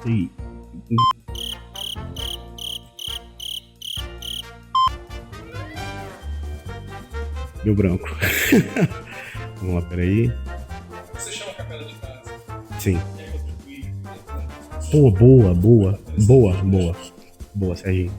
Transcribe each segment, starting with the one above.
E... Deu branco. Vamos lá, peraí. Você chama a capela de casa? Sim. E aí contribui? Pô, boa, Serginho.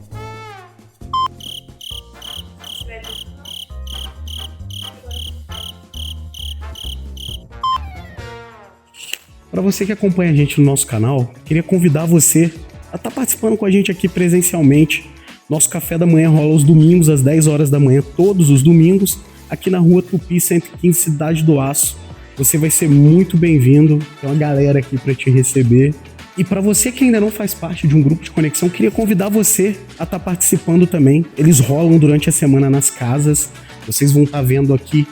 Para você que acompanha a gente no nosso canal, queria convidar você a estar participando com a gente aqui presencialmente. Nosso café da manhã rola aos domingos às 10 horas da manhã, todos os domingos, aqui na Rua Tupi 115, Cidade do Aço. Você vai ser muito bem-vindo, tem uma galera aqui para te receber. E para você que ainda não faz parte de um grupo de conexão, queria convidar você a estar participando também. Eles rolam durante a semana nas casas, vocês vão estar vendo aqui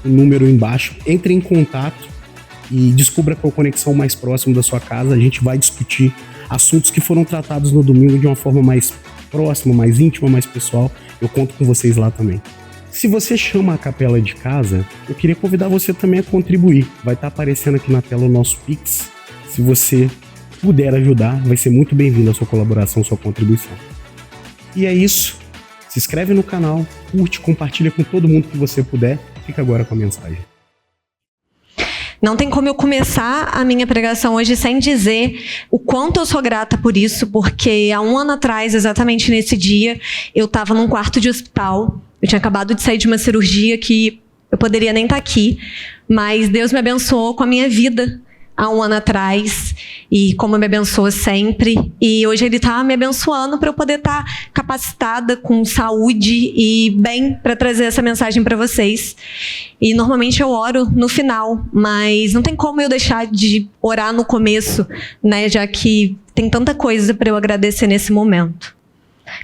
o número embaixo. Entre em contato e descubra qual conexão mais próximo da sua casa. A gente vai discutir assuntos que foram tratados no domingo de uma forma mais próxima, mais íntima, mais pessoal. Eu conto com vocês lá também. Se você chama a capela de casa, eu queria convidar você também a contribuir. Vai estar aparecendo aqui na tela o nosso Pix. Se você puder ajudar, vai ser muito bem-vindo a sua colaboração, a sua contribuição. E é isso. Se inscreve no canal, curte, compartilha com todo mundo que você puder. Fica agora com a mensagem. Não tem como eu começar a minha pregação hoje sem dizer o quanto eu sou grata por isso, porque há um ano atrás, exatamente nesse dia, eu estava num quarto de hospital. Eu tinha acabado de sair de uma cirurgia que eu poderia nem estar aqui, mas Deus me abençoou com a minha vida há um ano atrás, e como me abençoa sempre, e hoje Ele está me abençoando para eu poder estar capacitada, com saúde e bem para trazer essa mensagem para vocês. E normalmente eu oro no final, mas não tem como eu deixar de orar no começo, né, já que tem tanta coisa para eu agradecer nesse momento.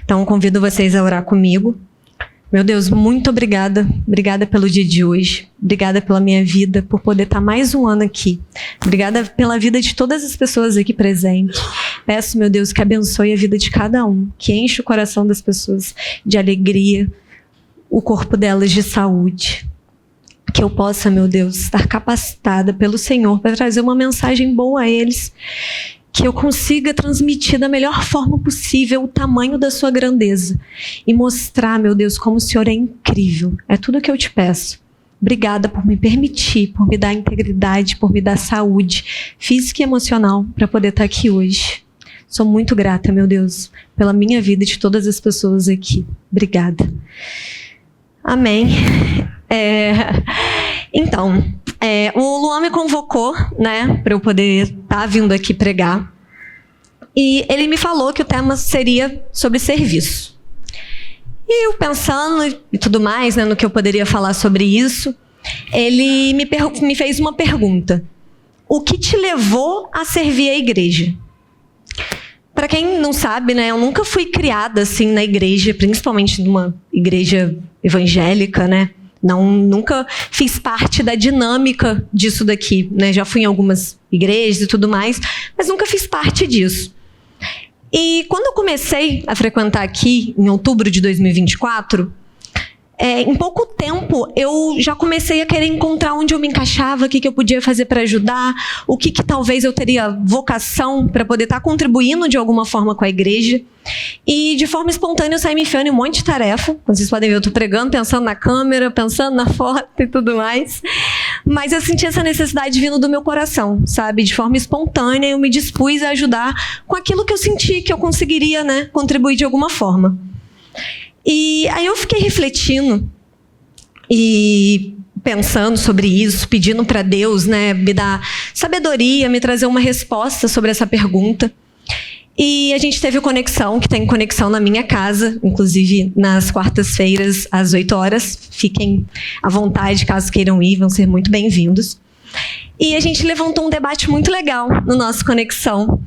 Então convido vocês a orar comigo. Meu Deus, muito obrigada. Obrigada pelo dia de hoje. Obrigada pela minha vida, por poder estar mais um ano aqui. Obrigada pela vida de todas as pessoas aqui presentes. Peço, meu Deus, que abençoe a vida de cada um, que enche o coração das pessoas de alegria, o corpo delas de saúde. Que eu possa, meu Deus, estar capacitada pelo Senhor para trazer uma mensagem boa a eles. Que eu consiga transmitir da melhor forma possível o tamanho da sua grandeza. E mostrar, meu Deus, como o Senhor é incrível. É tudo o que eu te peço. Obrigada por me permitir, por me dar integridade, por me dar saúde física e emocional para poder estar aqui hoje. Sou muito grata, meu Deus, pela minha vida e de todas as pessoas aqui. Obrigada. Amém. Então, o Luan me convocou, né, para eu poder estar vindo aqui pregar. E ele me falou que o tema seria sobre serviço. E eu pensando e tudo mais, né, no que eu poderia falar sobre isso, ele me fez uma pergunta. O que te levou a servir a igreja? Para quem não sabe, né, eu nunca fui criada assim na igreja, principalmente numa igreja evangélica, né? Nunca fiz parte da dinâmica disso daqui, né? Já fui em algumas igrejas e tudo mais, mas nunca fiz parte disso. E quando eu comecei a frequentar aqui, em outubro de 2024, em pouco tempo eu já comecei a querer encontrar onde eu me encaixava, o que eu podia fazer para ajudar, o que talvez eu teria vocação para poder estar contribuindo de alguma forma com a igreja. E de forma espontânea eu saí me enfiando em um monte de tarefa. Como vocês podem ver, eu estou pregando, pensando na câmera, pensando na foto e tudo mais. Mas eu senti essa necessidade vindo do meu coração, sabe? De forma espontânea eu me dispus a ajudar com aquilo que eu senti que eu conseguiria, né, contribuir de alguma forma. E aí eu fiquei refletindo e pensando sobre isso, pedindo para Deus, né, me dar sabedoria, me trazer uma resposta sobre essa pergunta. E a gente teve o Conexão, que tem conexão na minha casa, inclusive nas quartas-feiras, às 8 horas. Fiquem à vontade, caso queiram ir, vão ser muito bem-vindos. E a gente levantou um debate muito legal no nosso Conexão.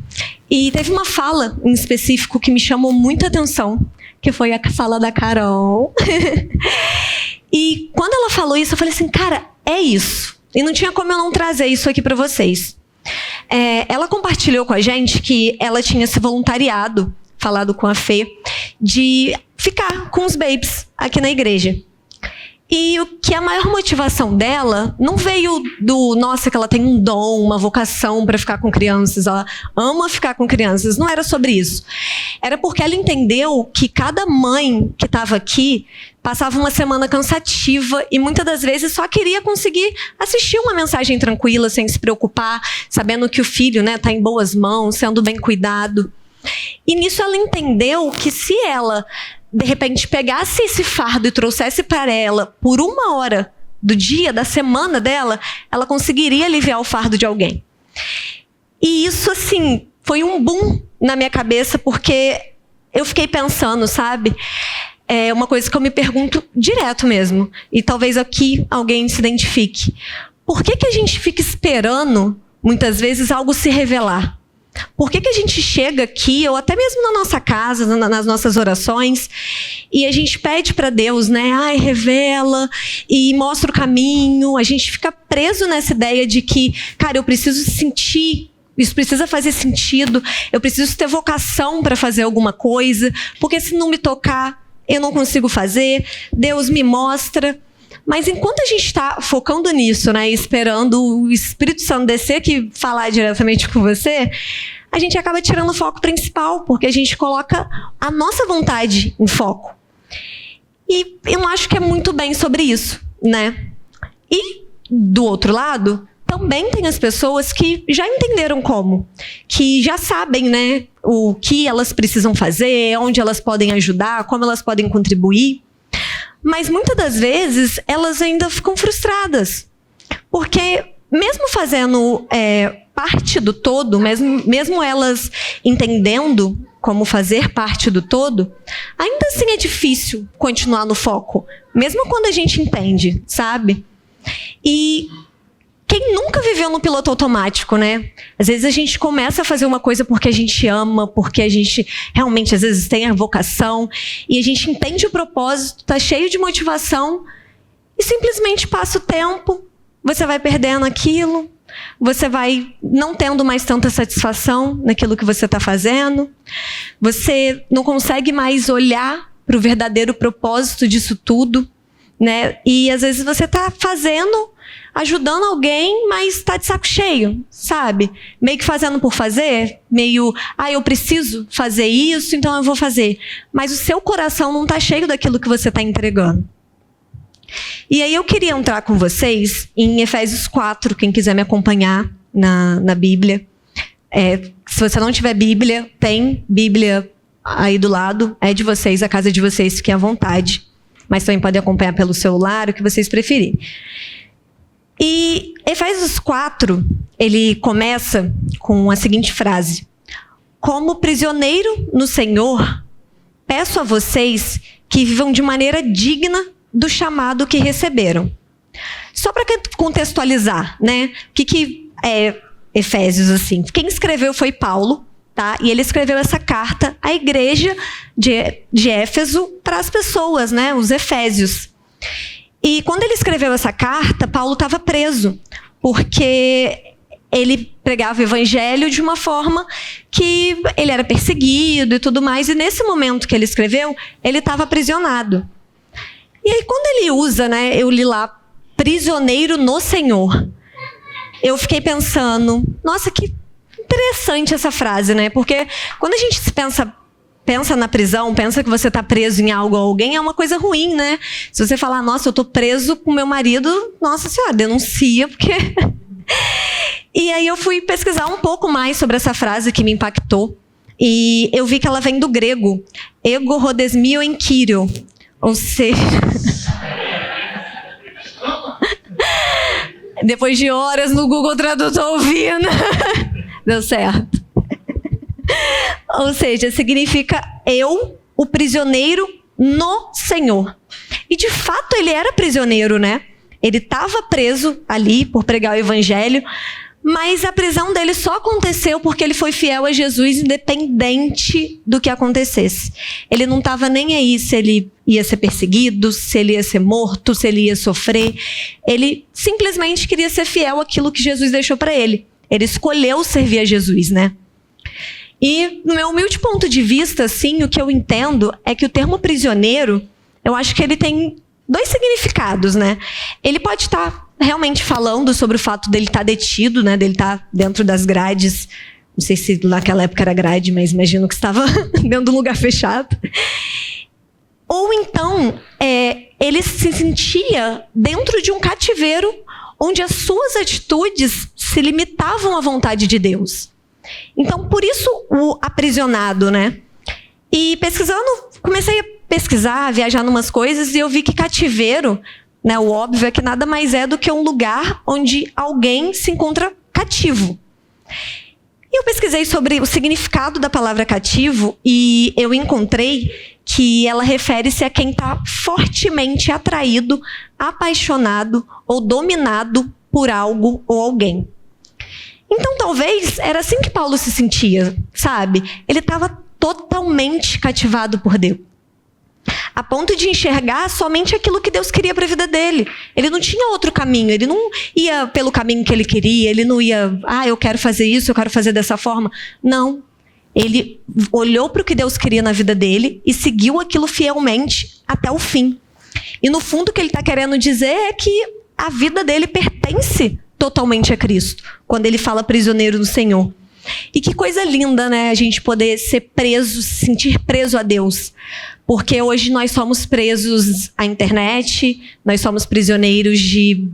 E teve uma fala em específico que me chamou muita atenção, que foi a fala da Carol. E quando ela falou isso, eu falei assim, cara, é isso. E não tinha como eu não trazer isso aqui para vocês. Ela compartilhou com a gente que ela tinha se voluntariado, falado com a Fê, de ficar com os babes aqui na igreja. E o que a maior motivação dela não veio do, nossa, que ela tem um dom, uma vocação para ficar com crianças, ela ama ficar com crianças. Não era sobre isso. Era porque ela entendeu que cada mãe que estava aqui passava uma semana cansativa e muitas das vezes só queria conseguir assistir uma mensagem tranquila, sem se preocupar, sabendo que o filho, né, tá em boas mãos, sendo bem cuidado. E nisso ela entendeu que se ela de repente pegasse esse fardo e trouxesse para ela por 1 hora do dia, da semana dela, ela conseguiria aliviar o fardo de alguém. E isso, assim, foi um boom na minha cabeça, porque eu fiquei pensando, sabe? É uma coisa que eu me pergunto direto mesmo, e talvez aqui alguém se identifique. Por que a gente fica esperando, muitas vezes, algo se revelar? Por que a gente chega aqui, ou até mesmo na nossa casa, nas nossas orações, e a gente pede para Deus, né? Ai, revela e mostra o caminho. A gente fica preso nessa ideia de que, cara, eu preciso sentir, isso precisa fazer sentido, eu preciso ter vocação para fazer alguma coisa, porque se não me tocar, eu não consigo fazer. Deus me mostra. Mas enquanto a gente está focando nisso, né, esperando o Espírito Santo descer aqui e falar diretamente com você, a gente acaba tirando o foco principal, porque a gente coloca a nossa vontade em foco. E eu acho que é muito bem sobre isso, né? E, do outro lado, também tem as pessoas que já entenderam como, que já sabem, né, o que elas precisam fazer, onde elas podem ajudar, como elas podem contribuir. Mas muitas das vezes elas ainda ficam frustradas, porque mesmo fazendo parte do todo, mesmo elas entendendo como fazer parte do todo, ainda assim é difícil continuar no foco, mesmo quando a gente entende, sabe? E quem nunca viveu no piloto automático, né? Às vezes a gente começa a fazer uma coisa porque a gente ama, porque a gente realmente, às vezes, tem a vocação, e a gente entende o propósito, tá cheio de motivação, e simplesmente passa o tempo, você vai perdendo aquilo, você vai não tendo mais tanta satisfação naquilo que você está fazendo, você não consegue mais olhar para o verdadeiro propósito disso tudo, né? E às vezes você está fazendo, ajudando alguém, mas está de saco cheio, sabe? Meio que fazendo por fazer, meio, eu preciso fazer isso, então eu vou fazer. Mas o seu coração não está cheio daquilo que você está entregando. E aí eu queria entrar com vocês em Efésios 4, quem quiser me acompanhar na Bíblia. Se você não tiver Bíblia, tem Bíblia aí do lado, é de vocês, a casa de vocês, fiquem à vontade. Mas também podem acompanhar pelo celular, o que vocês preferirem. E Efésios 4, ele começa com a seguinte frase: como prisioneiro no Senhor, peço a vocês que vivam de maneira digna do chamado que receberam. Só para contextualizar, né? O que é Efésios, assim? Quem escreveu foi Paulo, tá? E ele escreveu essa carta à igreja de Éfeso para as pessoas, né? Os efésios. E quando ele escreveu essa carta, Paulo estava preso, porque ele pregava o evangelho de uma forma que ele era perseguido e tudo mais, e nesse momento que ele escreveu, ele estava aprisionado. E aí quando ele usa, né, eu li lá, prisioneiro no Senhor, eu fiquei pensando, nossa, que interessante essa frase, né? Porque quando a gente pensa na prisão, pensa que você está preso em algo ou alguém, é uma coisa ruim, né? Se você falar, nossa, eu estou preso com meu marido, nossa senhora, denuncia, porque... E aí eu fui pesquisar um pouco mais sobre essa frase que me impactou, e eu vi que ela vem do grego, ego rodesmio en kyrio, ou seja... Depois de horas no Google Tradutor ouvindo, deu certo. Ou seja, significa eu, o prisioneiro no Senhor. E de fato ele era prisioneiro, né? Ele estava preso ali por pregar o evangelho, mas a prisão dele só aconteceu porque ele foi fiel a Jesus, independente do que acontecesse. Ele não estava nem aí se ele ia ser perseguido, se ele ia ser morto, se ele ia sofrer. Ele simplesmente queria ser fiel àquilo que Jesus deixou para ele. Ele escolheu servir a Jesus, né? E no meu humilde ponto de vista, assim, o que eu entendo é que o termo prisioneiro, eu acho que ele tem dois significados, né? Ele pode estar realmente falando sobre o fato dele estar detido, né? Dele estar dentro das grades. Não sei se naquela época era grade, mas imagino que estava dentro de um lugar fechado. Ou então, ele se sentia dentro de um cativeiro onde as suas atitudes se limitavam à vontade de Deus. Então, por isso o aprisionado, né? E pesquisando, comecei a pesquisar, a viajar numas coisas, e eu vi que cativeiro, né, o óbvio é que nada mais é do que um lugar onde alguém se encontra cativo. E eu pesquisei sobre o significado da palavra cativo e eu encontrei que ela refere-se a quem está fortemente atraído, apaixonado ou dominado por algo ou alguém. Então, talvez, era assim que Paulo se sentia, sabe? Ele estava totalmente cativado por Deus, a ponto de enxergar somente aquilo que Deus queria para a vida dele. Ele não tinha outro caminho, ele não ia pelo caminho que ele queria, ele não ia, eu quero fazer isso, eu quero fazer dessa forma. Não. Ele olhou para o que Deus queria na vida dele e seguiu aquilo fielmente até o fim. E no fundo o que ele está querendo dizer é que a vida dele pertence totalmente a Cristo, quando ele fala prisioneiro do Senhor. E que coisa linda, né? A gente poder ser preso, se sentir preso a Deus. Porque hoje nós somos presos à internet, nós somos prisioneiros de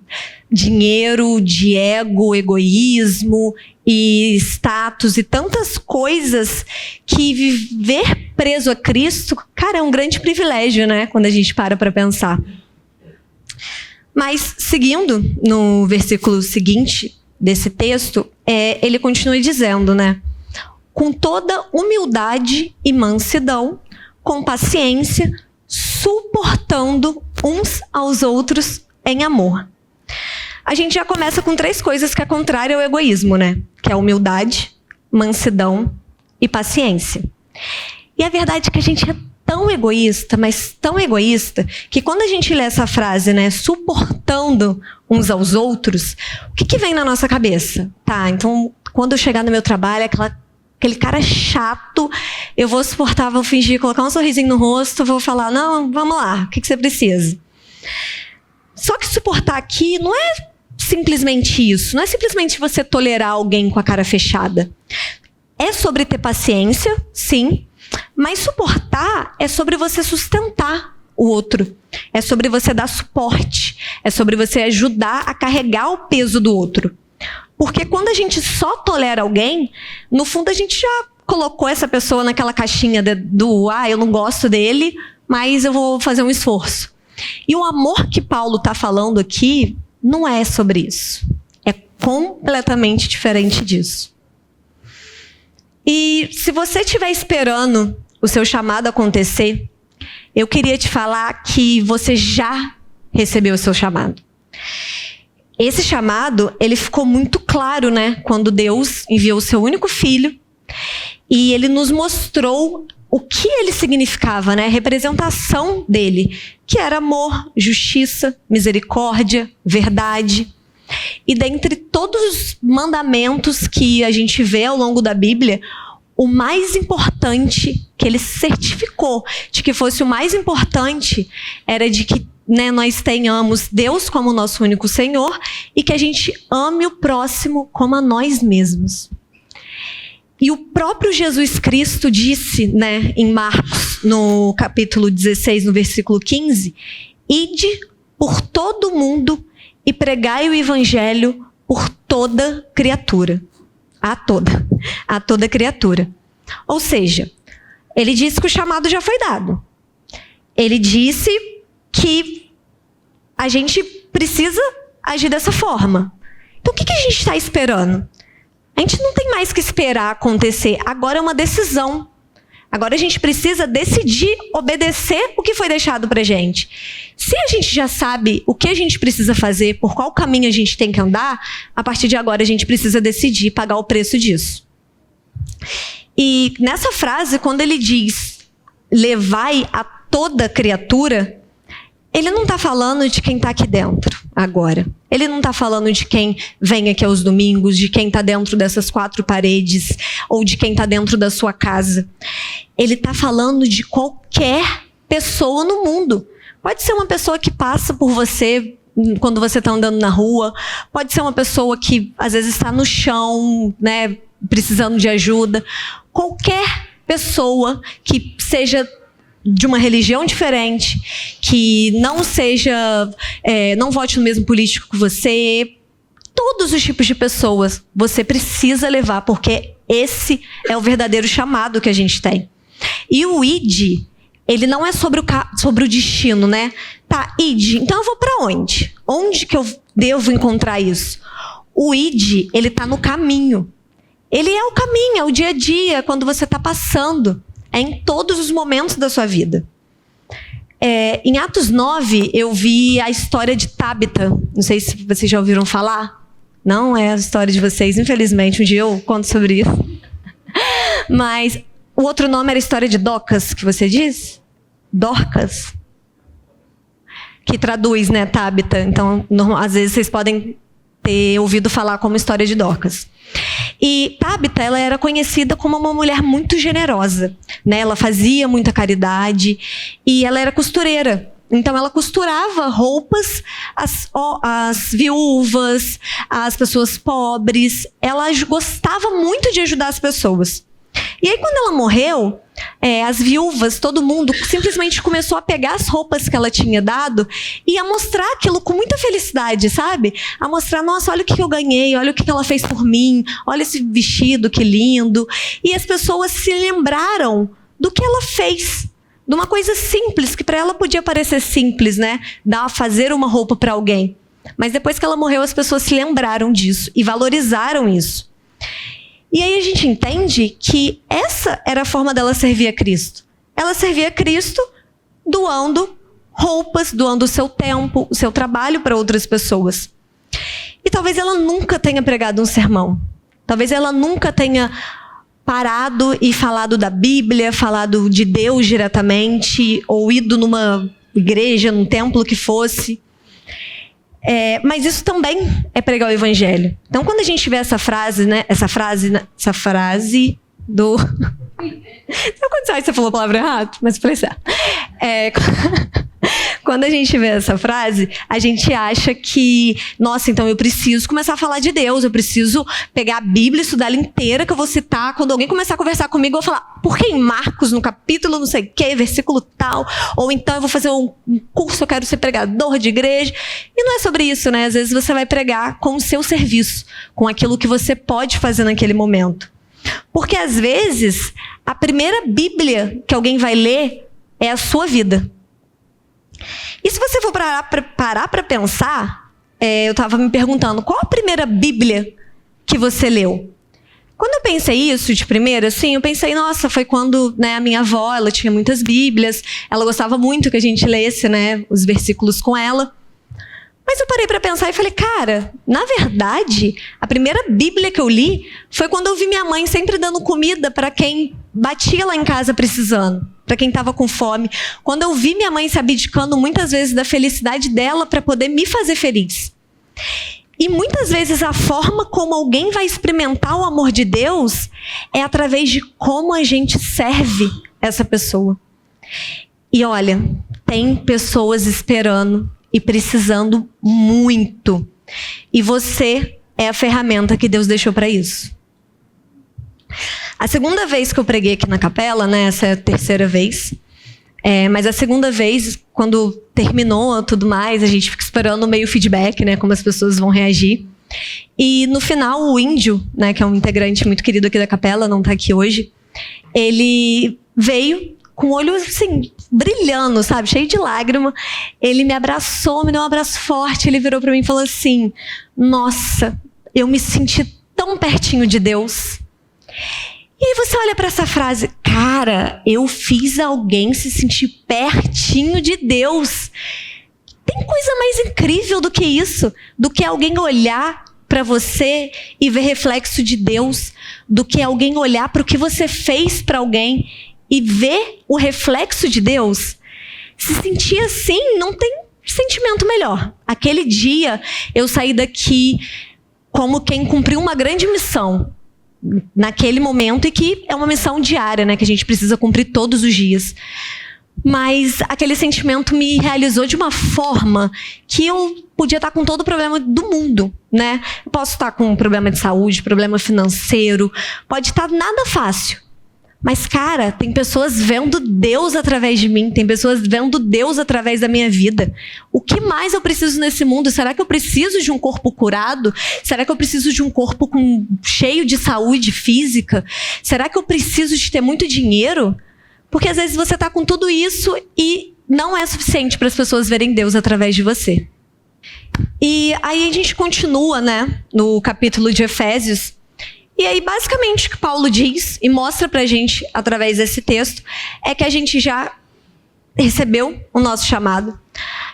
dinheiro, de ego, egoísmo e status e tantas coisas que viver preso a Cristo, cara, é um grande privilégio, né? Quando a gente para pensar. Mas, seguindo no versículo seguinte desse texto, ele continua dizendo, né? Com toda humildade e mansidão, com paciência, suportando uns aos outros em amor. A gente já começa com 3 coisas que é contrária ao egoísmo, né? Que é a humildade, mansidão e paciência. E a verdade é que a gente é tão egoísta, mas tão egoísta, que quando a gente lê essa frase, né, suportando uns aos outros, o que vem na nossa cabeça? Tá, então, quando eu chegar no meu trabalho, aquele cara chato, eu vou suportar, vou fingir, colocar um sorrisinho no rosto, vou falar, não, vamos lá, o que você precisa? Só que suportar aqui não é simplesmente isso, não é simplesmente você tolerar alguém com a cara fechada. É sobre ter paciência, sim, mas suportar é sobre você sustentar o outro. É sobre você dar suporte. É sobre você ajudar a carregar o peso do outro. Porque quando a gente só tolera alguém, no fundo a gente já colocou essa pessoa naquela caixinha eu não gosto dele, mas eu vou fazer um esforço. E o amor que Paulo está falando aqui não é sobre isso. É completamente diferente disso. E se você estiver esperando o seu chamado acontecer, eu queria te falar que você já recebeu o seu chamado. Esse chamado, ele ficou muito claro, né? Quando Deus enviou o seu único filho e ele nos mostrou o que ele significava, né? A representação dele, que era amor, justiça, misericórdia, verdade. E dentre todos os mandamentos que a gente vê ao longo da Bíblia, o mais importante, que ele certificou de que fosse o mais importante, era de que, né, nós tenhamos Deus como nosso único Senhor e que a gente ame o próximo como a nós mesmos. E o próprio Jesus Cristo disse, né, em Marcos, no capítulo 16, no versículo 15, ide por todo o mundo e pregai o evangelho por toda criatura. A toda criatura. Ou seja, ele disse que o chamado já foi dado. Ele disse que a gente precisa agir dessa forma. Então, o que a gente está esperando? A gente não tem mais que esperar acontecer. Agora é uma decisão. Agora a gente precisa decidir obedecer o que foi deixado pra gente. Se a gente já sabe o que a gente precisa fazer, por qual caminho a gente tem que andar, a partir de agora a gente precisa decidir pagar o preço disso. E nessa frase, quando ele diz levai a toda criatura, ele não está falando de quem está aqui dentro agora. Ele não está falando de quem vem aqui aos domingos, de quem está dentro dessas 4 paredes, ou de quem está dentro da sua casa. Ele está falando de qualquer pessoa no mundo. Pode ser uma pessoa que passa por você quando você está andando na rua. Pode ser uma pessoa que às vezes está no chão, né, precisando de ajuda. Qualquer pessoa que seja de uma religião diferente, que não seja, não vote no mesmo político que você, todos os tipos de pessoas você precisa levar, porque esse é o verdadeiro chamado que a gente tem. E o ID, ele não é sobre o destino, né? Tá, ID, então eu vou para onde? Onde que eu devo encontrar isso? O ID, ele tá no caminho. Ele é o caminho, é o dia a dia, quando você está passando. É em todos os momentos da sua vida. Em Atos 9, eu vi a história de Tábita. Não sei se vocês já ouviram falar. Não é a história de vocês, infelizmente. Um dia eu conto sobre isso. Mas o outro nome era a história de Docas, que você diz? Dorcas. Que traduz, né, Tábita. Então, às vezes vocês podem ter ouvido falar como história de Dorcas. E Tábita, ela era conhecida como uma mulher muito generosa, né? Ela fazia muita caridade e ela era costureira. Então, ela costurava roupas às viúvas, às pessoas pobres. Ela gostava muito de ajudar as pessoas. E aí, quando ela morreu, as viúvas, todo mundo, simplesmente começou a pegar as roupas que ela tinha dado e a mostrar aquilo com muita felicidade, sabe? A mostrar, nossa, olha o que eu ganhei, olha o que ela fez por mim, olha esse vestido, que lindo. E as pessoas se lembraram do que ela fez, de uma coisa simples, que para ela podia parecer simples, né? Fazer uma roupa para alguém. Mas depois que ela morreu, as pessoas se lembraram disso e valorizaram isso. E aí a gente entende que essa era a forma dela servir a Cristo. Ela servia a Cristo doando roupas, doando o seu tempo, o seu trabalho para outras pessoas. E talvez ela nunca tenha pregado um sermão. Talvez ela nunca tenha parado e falado da Bíblia, falado de Deus diretamente, ou ido numa igreja, num templo que fosse. Mas isso também é pregar o evangelho. Então, quando a gente vê essa frase do... Sabe quando você falou a palavra errada? Mas falei certo. Quando a gente vê essa frase, a gente acha que, nossa, então eu preciso começar a falar de Deus, eu preciso pegar a Bíblia, estudar ela inteira, que eu vou citar. Quando alguém começar a conversar comigo, eu vou falar, por que em Marcos, no capítulo não sei o quê, versículo tal, ou então eu vou fazer um curso, eu quero ser pregador de igreja. E não é sobre isso, né? Às vezes você vai pregar com o seu serviço, com aquilo que você pode fazer naquele momento. Porque às vezes, a primeira Bíblia que alguém vai ler é a sua vida. E se você for parar para pensar, eu estava me perguntando, qual a primeira Bíblia que você leu? Quando eu pensei isso de primeira, assim, eu pensei, nossa, foi quando, né, a minha avó, ela tinha muitas Bíblias, ela gostava muito que a gente lesse, né, os versículos com ela. Mas eu parei para pensar e falei, cara, na verdade, a primeira Bíblia que eu li foi quando eu vi minha mãe sempre dando comida para quem batia lá em casa precisando, para quem estava com fome. Quando eu vi minha mãe se abdicando muitas vezes da felicidade dela para poder me fazer feliz. E muitas vezes a forma como alguém vai experimentar o amor de Deus é através de como a gente serve essa pessoa. E olha, tem pessoas esperando e precisando muito. E você é a ferramenta que Deus deixou para isso. A segunda vez que eu preguei aqui na capela, né? Essa é a terceira vez. Mas a segunda vez, quando terminou tudo mais, a gente fica esperando meio feedback, né? Como as pessoas vão reagir. E no final, o Índio, né? Que é um integrante muito querido aqui da capela, não está aqui hoje. Ele veio com o olho, assim, brilhando, sabe? Cheio de lágrima. Ele me abraçou, me deu um abraço forte. Ele virou para mim e falou assim, nossa, eu me senti tão pertinho de Deus. E aí você olha para essa frase, cara, eu fiz alguém se sentir pertinho de Deus. Tem coisa mais incrível do que isso? Do que alguém olhar para você e ver reflexo de Deus, do que alguém olhar para o que você fez para alguém e ver o reflexo de Deus. Se sentir assim, não tem sentimento melhor. Aquele dia, eu saí daqui como quem cumpriu uma grande missão naquele momento, e que é uma missão diária, né, que a gente precisa cumprir todos os dias. Mas aquele sentimento me realizou de uma forma que eu podia estar com todo o problema do mundo, né? Eu posso estar com um problema de saúde, problema financeiro, pode estar nada fácil. Mas, cara, tem pessoas vendo Deus através de mim, tem pessoas vendo Deus através da minha vida. O que mais eu preciso nesse mundo? Será que eu preciso de um corpo curado? Será que eu preciso de um corpo cheio de saúde física? Será que eu preciso de ter muito dinheiro? Porque às vezes você está com tudo isso e não é suficiente para as pessoas verem Deus através de você. E aí a gente continua, né, no capítulo de Efésios. E aí, basicamente, o que Paulo diz e mostra pra gente, através desse texto, é que a gente já recebeu o nosso chamado,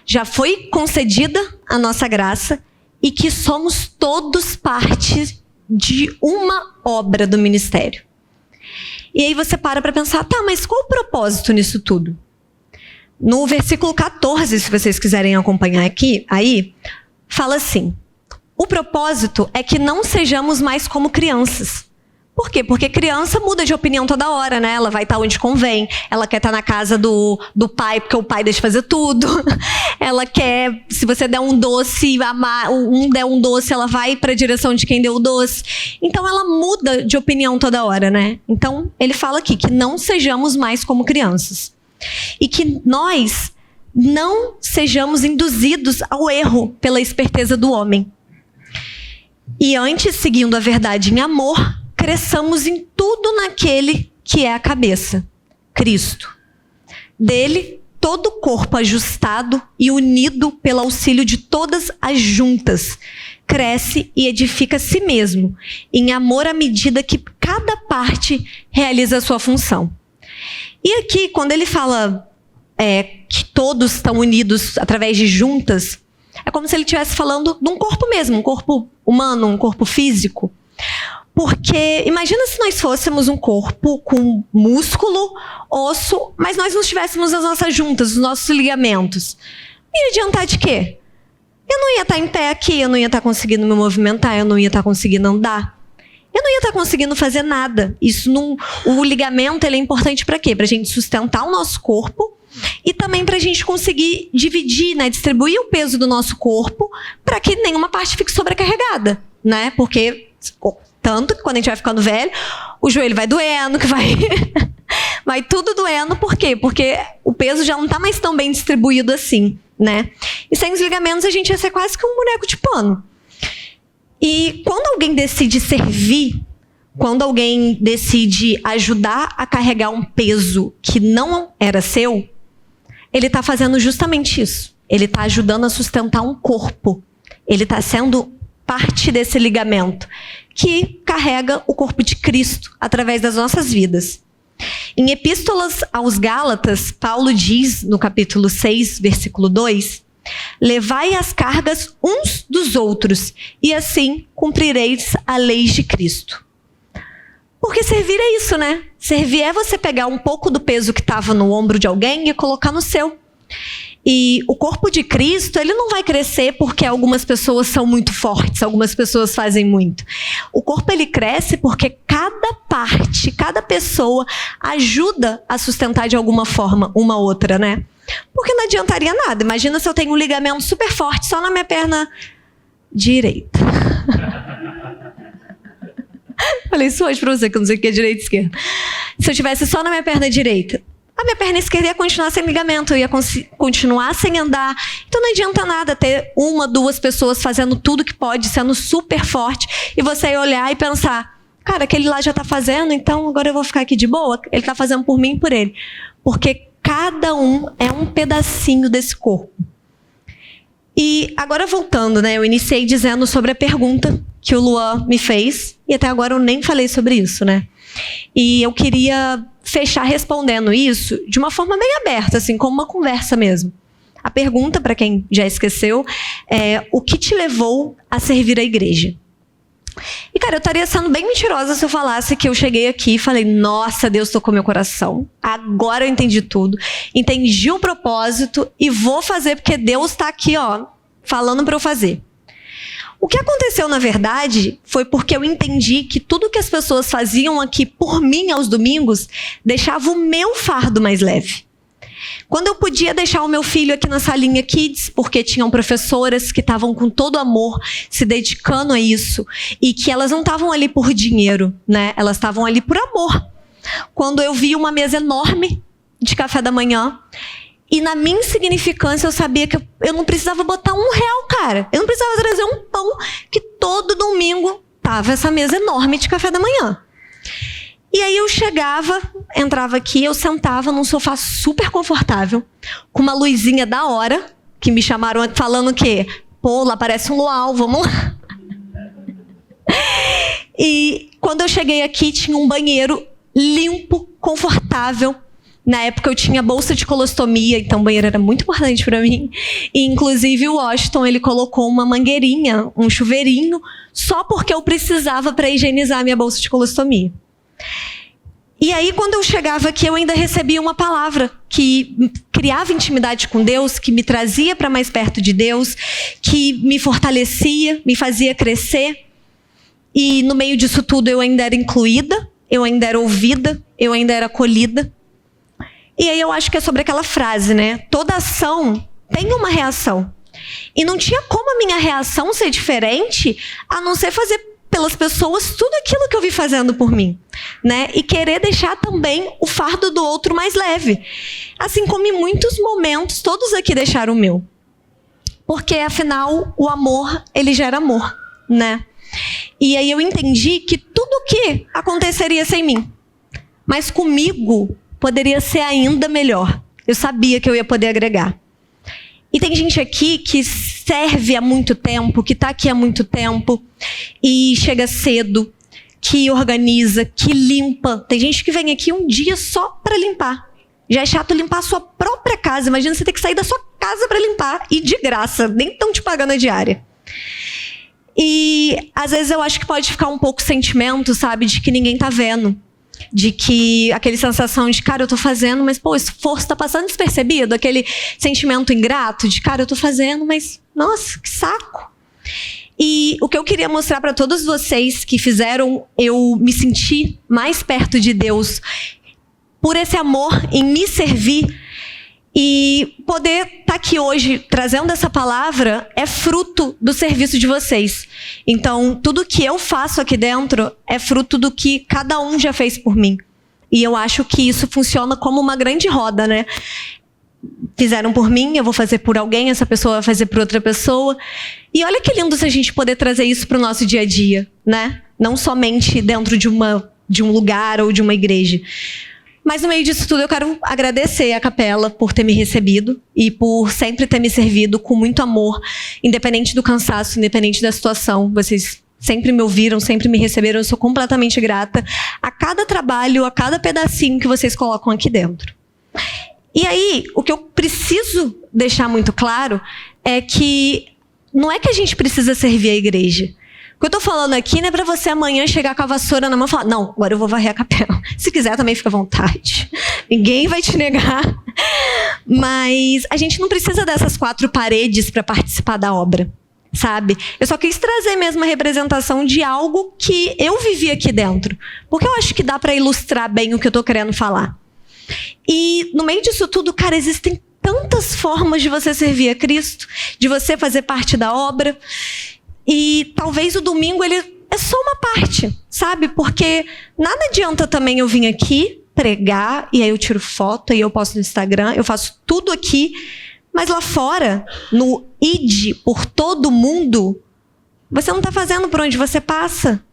já foi concedida a nossa graça e que somos todos parte de uma obra do ministério. E aí você para pensar, tá, mas qual o propósito nisso tudo? No versículo 14, se vocês quiserem acompanhar aqui, aí, fala assim: o propósito é que não sejamos mais como crianças. Por quê? Porque criança muda de opinião toda hora, né? Ela vai estar onde convém. Ela quer estar na casa do pai, porque o pai deixa fazer tudo. Ela quer, se você der um doce, der um doce, ela vai para a direção de quem deu o doce. Então ela muda de opinião toda hora, né? Então ele fala aqui que não sejamos mais como crianças. E que nós não sejamos induzidos ao erro pela esperteza do homem. E antes, seguindo a verdade em amor, cresçamos em tudo naquele que é a cabeça, Cristo. Dele, todo o corpo ajustado e unido pelo auxílio de todas as juntas, cresce e edifica a si mesmo, em amor à medida que cada parte realiza a sua função. E aqui, quando ele fala que todos estão unidos através de juntas, é como se ele estivesse falando de um corpo mesmo, um corpo humano, um corpo físico. Porque imagina se nós fôssemos um corpo com músculo, osso, mas nós não tivéssemos as nossas juntas, os nossos ligamentos. Ia adiantar de quê? Eu não ia estar em pé aqui, eu não ia estar conseguindo me movimentar, eu não ia estar conseguindo andar. Eu não ia estar conseguindo fazer nada. O ligamento ele é importante para quê? Para a gente sustentar o nosso corpo e também para a gente conseguir dividir, né, distribuir o peso do nosso corpo para que nenhuma parte fique sobrecarregada, né? Porque tanto que quando a gente vai ficando velho, o joelho vai doendo, que vai tudo doendo. Por quê? Porque o peso já não está mais tão bem distribuído assim, né? E sem os ligamentos a gente ia ser quase que um boneco de pano. E quando alguém decide servir, quando alguém decide ajudar a carregar um peso que não era seu, ele está fazendo justamente isso. Ele está ajudando a sustentar um corpo. Ele está sendo parte desse ligamento que carrega o corpo de Cristo através das nossas vidas. Em Epístolas aos Gálatas, Paulo diz no capítulo 6, versículo 2, levai as cargas uns dos outros e assim cumprireis a lei de Cristo. Porque servir é isso, né? Servir é você pegar um pouco do peso que estava no ombro de alguém e colocar no seu. E o corpo de Cristo, ele não vai crescer porque algumas pessoas são muito fortes, algumas pessoas fazem muito. O corpo, ele cresce porque cada parte, cada pessoa ajuda a sustentar de alguma forma uma outra, né? Porque não adiantaria nada. Imagina se eu tenho um ligamento super forte só na minha perna direita. Falei isso hoje pra você, que eu não sei o que é direita e esquerda. Se eu tivesse só na minha perna direita, a minha perna esquerda ia continuar sem ligamento, eu ia continuar sem andar. Então não adianta nada ter uma, duas pessoas fazendo tudo que pode, sendo super forte, e você ia olhar e pensar, cara, aquele lá já tá fazendo, então agora eu vou ficar aqui de boa. Ele tá fazendo por mim e por ele. Porque cada um é um pedacinho desse corpo. E agora voltando, né? Eu iniciei dizendo sobre a pergunta que o Luan me fez, e até agora eu nem falei sobre isso, né? E eu queria fechar respondendo isso de uma forma bem aberta, assim, como uma conversa mesmo. A pergunta, para quem já esqueceu, é: o que te levou a servir a igreja? E, cara, eu estaria sendo bem mentirosa se eu falasse que eu cheguei aqui e falei, nossa, Deus tocou meu coração. Agora eu entendi tudo. Entendi o propósito e vou fazer porque Deus está aqui, ó, falando para eu fazer. O que aconteceu, na verdade, foi porque eu entendi que tudo que as pessoas faziam aqui por mim aos domingos deixava o meu fardo mais leve. Quando eu podia deixar o meu filho aqui na salinha Kids, porque tinham professoras que estavam com todo amor se dedicando a isso, e que elas não estavam ali por dinheiro, né? Elas estavam ali por amor. Quando eu vi uma mesa enorme de café da manhã, e na minha insignificância eu sabia que eu não precisava botar R$1, cara. Eu não precisava trazer um pão, que todo domingo tava essa mesa enorme de café da manhã. E aí eu chegava, entrava aqui, eu sentava num sofá super confortável, com uma luzinha da hora, que me chamaram falando que, pô, lá parece um luau, vamos lá. E quando eu cheguei aqui, tinha um banheiro limpo, confortável. Na época eu tinha bolsa de colostomia, então o banheiro era muito importante para mim. E inclusive o Washington, ele colocou uma mangueirinha, um chuveirinho, só porque eu precisava para higienizar a minha bolsa de colostomia. E aí, quando eu chegava aqui, eu ainda recebia uma palavra que criava intimidade com Deus, que me trazia para mais perto de Deus, que me fortalecia, me fazia crescer. E no meio disso tudo eu ainda era incluída, eu ainda era ouvida, eu ainda era acolhida. E aí eu acho que é sobre aquela frase, né? Toda ação tem uma reação. E não tinha como a minha reação ser diferente, a não ser fazer pelas pessoas tudo aquilo que eu vi fazendo por mim, né? E querer deixar também o fardo do outro mais leve. Assim como em muitos momentos, todos aqui deixaram o meu. Porque, afinal, o amor, ele gera amor, né? E aí eu entendi que tudo que aconteceria sem mim, mas comigo poderia ser ainda melhor. Eu sabia que eu ia poder agregar. E tem gente aqui que serve há muito tempo, que está aqui há muito tempo, e chega cedo, que organiza, que limpa. Tem gente que vem aqui um dia só para limpar. Já é chato limpar a sua própria casa. Imagina você ter que sair da sua casa para limpar, e de graça, nem estão te pagando a diária. E às vezes eu acho que pode ficar um pouco sentimento, sabe, de que ninguém tá vendo. De que aquela sensação de, cara, eu tô fazendo, mas, pô, o esforço tá passando despercebido. Aquele sentimento ingrato de, cara, eu tô fazendo, mas, nossa, que saco. E o que eu queria mostrar para todos vocês que fizeram eu me sentir mais perto de Deus, por esse amor em me servir, e poder estar aqui hoje trazendo essa palavra é fruto do serviço de vocês. Então, tudo que eu faço aqui dentro é fruto do que cada um já fez por mim. E eu acho que isso funciona como uma grande roda, né? Fizeram por mim, eu vou fazer por alguém, essa pessoa vai fazer por outra pessoa. E olha que lindo se a gente poder trazer isso para o nosso dia a dia, né? Não somente dentro de um lugar ou de uma igreja. Mas no meio disso tudo eu quero agradecer a Capela por ter me recebido e por sempre ter me servido com muito amor, independente do cansaço, independente da situação. Vocês sempre me ouviram, sempre me receberam, eu sou completamente grata a cada trabalho, a cada pedacinho que vocês colocam aqui dentro. E aí, o que eu preciso deixar muito claro é que não é que a gente precisa servir a igreja. O que eu tô falando aqui não é pra você amanhã chegar com a vassoura na mão e falar, não, agora eu vou varrer a capela. Se quiser também fica à vontade. Ninguém vai te negar. Mas a gente não precisa dessas 4 paredes para participar da obra, sabe? Eu só quis trazer mesmo a representação de algo que eu vivi aqui dentro. Porque eu acho que dá para ilustrar bem o que eu tô querendo falar. E no meio disso tudo, cara, existem tantas formas de você servir a Cristo, de você fazer parte da obra. E talvez o domingo ele é só uma parte, sabe? Porque nada adianta também eu vir aqui pregar e aí eu tiro foto e eu posto no Instagram, eu faço tudo aqui, mas lá fora, no ID por todo mundo, você não está fazendo por onde você passa.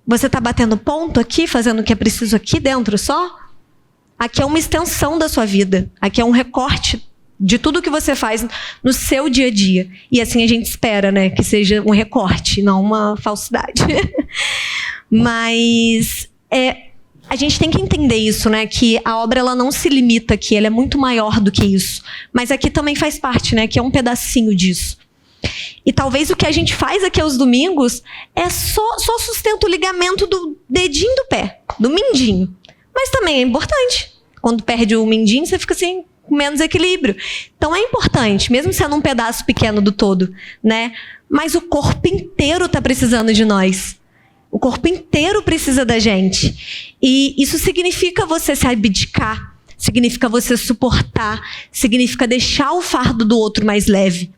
Você está batendo ponto aqui, fazendo o que é preciso aqui dentro só? Aqui é uma extensão da sua vida, aqui é um recorte de tudo que você faz no seu dia a dia. E assim a gente espera, né? Que seja um recorte, não uma falsidade. Mas a gente tem que entender isso, né? Que a obra ela não se limita aqui, ela é muito maior do que isso. Mas aqui também faz parte, né? Que é um pedacinho disso. E talvez o que a gente faz aqui aos domingos é só sustenta o ligamento do dedinho do pé, do mindinho. Mas também é importante. Quando perde o mindinho, você fica assim, com menos equilíbrio. Então é importante, mesmo sendo um pedaço pequeno do todo, né? Mas o corpo inteiro está precisando de nós. O corpo inteiro precisa da gente. E isso significa você se abdicar, significa você suportar, significa deixar o fardo do outro mais leve.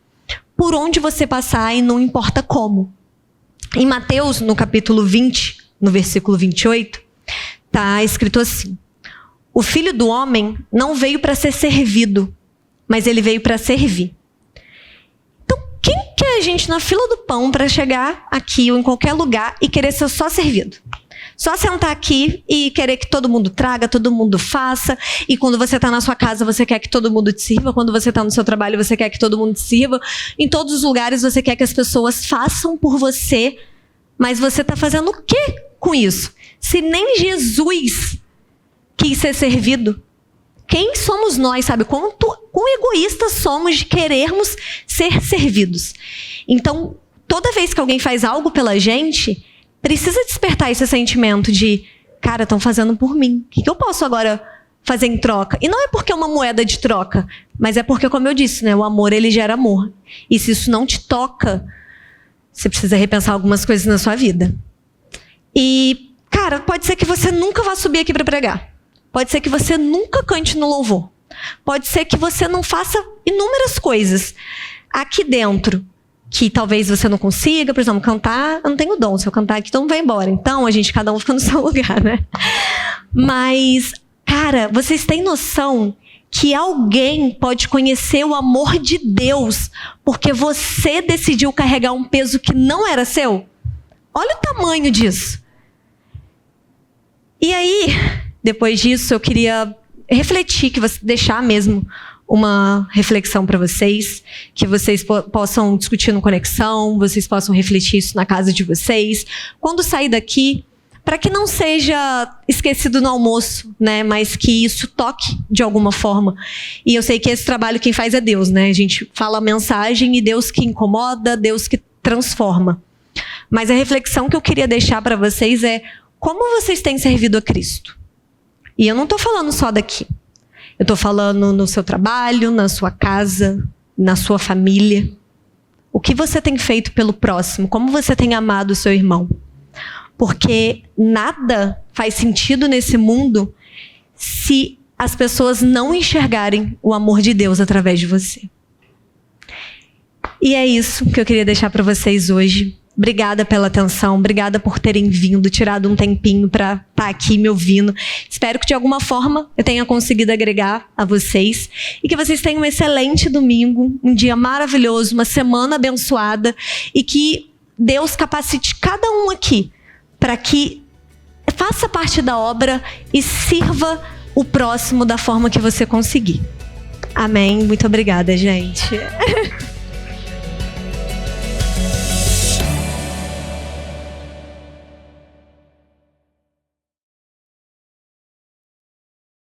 Por onde você passar e não importa como. Em Mateus, no capítulo 20, no versículo 28, está escrito assim: o Filho do Homem não veio para ser servido, mas ele veio para servir. Então, quem quer a gente na fila do pão para chegar aqui ou em qualquer lugar e querer ser só servido? Só sentar aqui e querer que todo mundo traga, todo mundo faça. E quando você está na sua casa, você quer que todo mundo te sirva. Quando você está no seu trabalho, você quer que todo mundo te sirva. Em todos os lugares, você quer que as pessoas façam por você. Mas você está fazendo o quê com isso? Se nem Jesus quis ser servido, quem somos nós, sabe? Quão egoístas somos de querermos ser servidos. Então, toda vez que alguém faz algo pela gente, precisa despertar esse sentimento de, cara, estão fazendo por mim. O que eu posso agora fazer em troca? E não é porque é uma moeda de troca, mas é porque, como eu disse, né, o amor, ele gera amor. E se isso não te toca, você precisa repensar algumas coisas na sua vida. E, cara, pode ser que você nunca vá subir aqui para pregar. Pode ser que você nunca cante no louvor. Pode ser que você não faça inúmeras coisas aqui dentro que talvez você não consiga, por exemplo, cantar. Eu não tenho dom, se eu cantar aqui, todo mundo vai embora. Então, cada um fica no seu lugar, né? Mas, cara, vocês têm noção que alguém pode conhecer o amor de Deus porque você decidiu carregar um peso que não era seu? Olha o tamanho disso. E aí, depois disso, eu queria refletir, deixar mesmo uma reflexão para vocês, que vocês possam discutir no Conexão, vocês possam refletir isso na casa de vocês. Quando sair daqui, para que não seja esquecido no almoço, né? Mas que isso toque de alguma forma. E eu sei que esse trabalho quem faz é Deus, né? A gente fala a mensagem e Deus que incomoda, Deus que transforma. Mas a reflexão que eu queria deixar para vocês é como vocês têm servido a Cristo. E eu não estou falando só daqui. Eu estou falando no seu trabalho, na sua casa, na sua família. O que você tem feito pelo próximo? Como você tem amado o seu irmão? Porque nada faz sentido nesse mundo se as pessoas não enxergarem o amor de Deus através de você. E é isso que eu queria deixar para vocês hoje. Obrigada pela atenção, obrigada por terem vindo, tirado um tempinho para estar aqui me ouvindo. Espero que de alguma forma eu tenha conseguido agregar a vocês e que vocês tenham um excelente domingo, um dia maravilhoso, uma semana abençoada e que Deus capacite cada um aqui para que faça parte da obra e sirva o próximo da forma que você conseguir. Amém. Muito obrigada, gente.